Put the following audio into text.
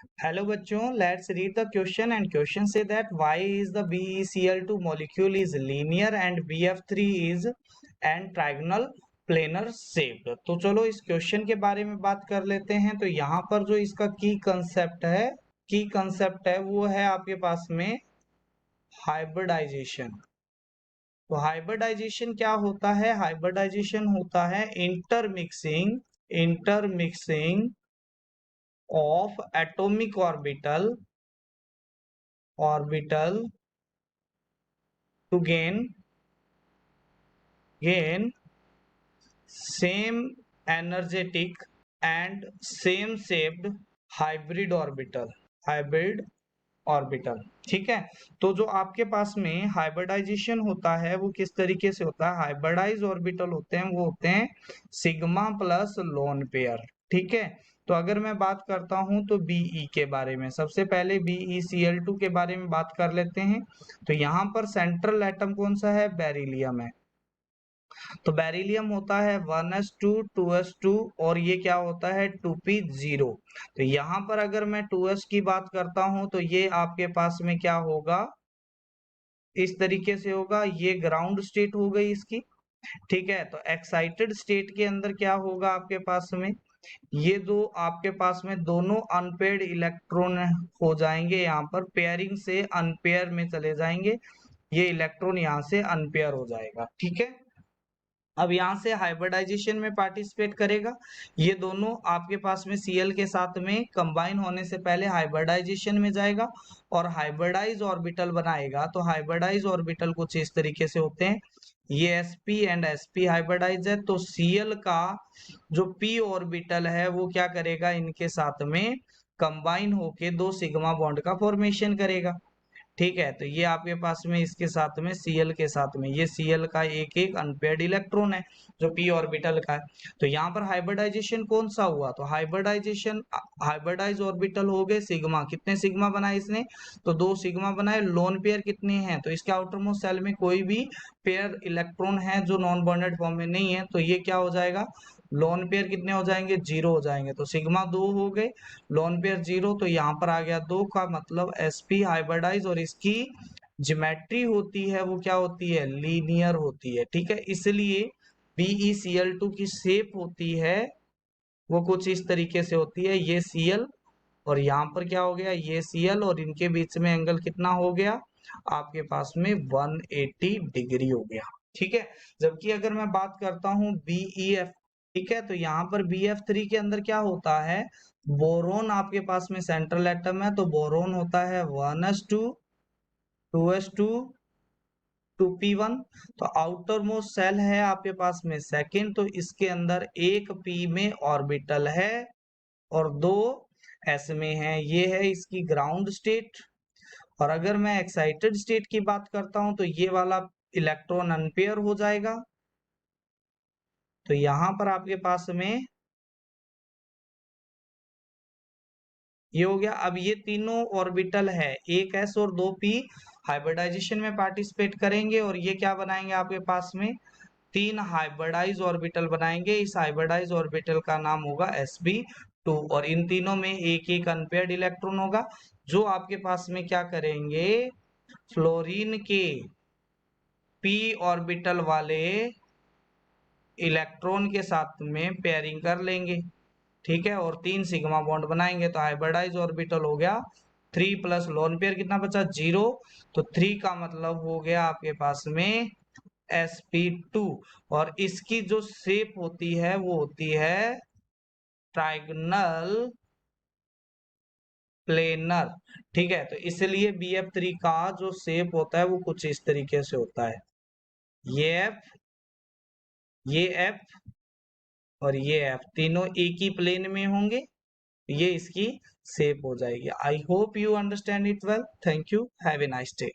Hello बच्चों, let's read the question and question say that why is the BeCl2 molecule is linear and BF3 is and trigonal planar shaped। तो चलो इस question के बारे में बात कर लेते हैं। तो यहाँ पर जो इसका की कंसेप्ट है वो है आपके पास में हाइब्रिडाइजेशन। तो हाइब्रिडाइजेशन क्या होता है? हाइब्रिडाइजेशन होता है intermixing of atomic orbital to gain same energetic and same shaped hybrid orbital. ठीक है। तो जो आपके पास में हाइब्रिडाइजेशन होता है वो किस तरीके से होता है? हाइब्रिडाइज ऑर्बिटल होते हैं वो होते हैं सिग्मा प्लस लोन पेयर। ठीक है। तो अगर मैं बात करता हूं तो बीई के बारे में, सबसे पहले BeCl2 के बारे में बात कर लेते हैं। तो यहाँ पर सेंट्रल एटम कौन सा है? बेरिलियम है। तो बेरिलियम होता है 1s2 2s2 और ये क्या होता है 2p0। तो यहाँ पर अगर मैं 2s की बात करता हूं तो ये आपके पास में क्या होगा? इस तरीके से होगा, ये ग्राउंड स्टेट हो गई इसकी। ठीक है। तो एक्साइटेड स्टेट के अंदर क्या होगा आपके पास में? ये दो आपके पास में दोनों अनपेयर्ड इलेक्ट्रॉन हो जाएंगे, यहाँ पर पेयरिंग से अनपेयर में चले जाएंगे। ये इलेक्ट्रॉन यहाँ से अनपेयर हो जाएगा। ठीक है। अब यहाँ से हाइब्रिडाइजेशन में पार्टिसिपेट करेगा। ये दोनों आपके पास में Cl के साथ में कंबाइन होने से पहले हाइब्रिडाइजेशन में जाएगा और हाइब्रिडाइज ऑर्बिटल बनाएगा। तो हाइब्रिडाइज ऑर्बिटल कुछ इस तरीके से होते हैं। ये sp एंड sp हाइब्रिडाइज है। तो Cl का जो p ऑर्बिटल है वो क्या करेगा? इनके साथ में कंबाइन होके दो सिग्मा बॉन्ड का फॉर्मेशन करेगा। ठीक है। तो ये आपके पास में इसके साथ में Cl के साथ में ये Cl का एक एक अनपेयर्ड इलेक्ट्रॉन है जो p ऑर्बिटल का है। तो यहाँ पर हाइब्रिडाइजेशन कौन सा हुआ? तो हाइब्रिडाइज ऑर्बिटल हो गए सिग्मा। कितने सिग्मा बनाए इसने? तो दो सिग्मा बनाए। लोन पेयर कितने हैं? तो इसके आउटर मोस्ट शेल में कोई भी पेयर इलेक्ट्रॉन है जो नॉन बॉन्डेड फॉर्म में नहीं है, तो ये क्या हो जाएगा? लोन पेयर कितने हो जाएंगे? 0 हो जाएंगे। तो सिग्मा 2 हो गए, लोन पेयर 0, तो यहाँ पर आ गया 2 का मतलब sp हाइब्रिडाइज। और इसकी ज्योमेट्री होती है वो क्या होती है? लीनियर होती है। ठीक है। इसलिए BeCl2 की शेप होती है वो कुछ इस तरीके से होती है। ये Cl और यहाँ पर क्या हो गया? ये Cl और इनके बीच में एंगल कितना हो गया आपके पास में? 180 डिग्री हो गया। ठीक है। जबकि अगर मैं बात करता हूँ BeF, ठीक है, तो यहाँ पर BF3 के अंदर क्या होता है? बोरोन आपके पास में सेंट्रल एटम है। तो बोरोन होता है 1s2 2s2 2p1। तो आउटर मोस्ट सेल है आपके पास में सेकंड, तो इसके अंदर एक p में ऑर्बिटल है और दो s में है। ये है इसकी ग्राउंड स्टेट। और अगर मैं एक्साइटेड स्टेट की बात करता हूं तो ये वाला इलेक्ट्रॉन अनपेयर हो जाएगा। तो यहां पर आपके पास में ये हो गया। अब ये तीनों ऑर्बिटल है, एक s और दो p, हाइब्रिडाइजेशन में पार्टिसिपेट करेंगे और ये क्या बनाएंगे आपके पास में? तीन हाइब्रिडाइज ऑर्बिटल बनाएंगे। इस हाइब्रिडाइज ऑर्बिटल का नाम होगा sp2 और इन तीनों में एक एक अनपेयर्ड इलेक्ट्रॉन होगा जो आपके पास में क्या करेंगे? फ्लोरीन के p ऑर्बिटल वाले इलेक्ट्रॉन के साथ में पेयरिंग कर लेंगे। ठीक है। और तीन सिग्मा बॉन्ड बनाएंगे। तो हाइब्रिडाइज ऑर्बिटल हो गया 3 प्लस लोन पेयर कितना बचा? 0। तो 3 का मतलब हो गया आपके पास में sp2 और इसकी जो शेप होती है वो होती है ट्राइगोनल प्लेनर। ठीक है। तो इसलिए BF3 का जो शेप होता है वो कुछ इस तरीके से होता है। ये F, ये F और ये F तीनों एक ही प्लेन में होंगे। ये इसकी शेप हो जाएगी। I hope you understand it well. Thank you. Have a nice day.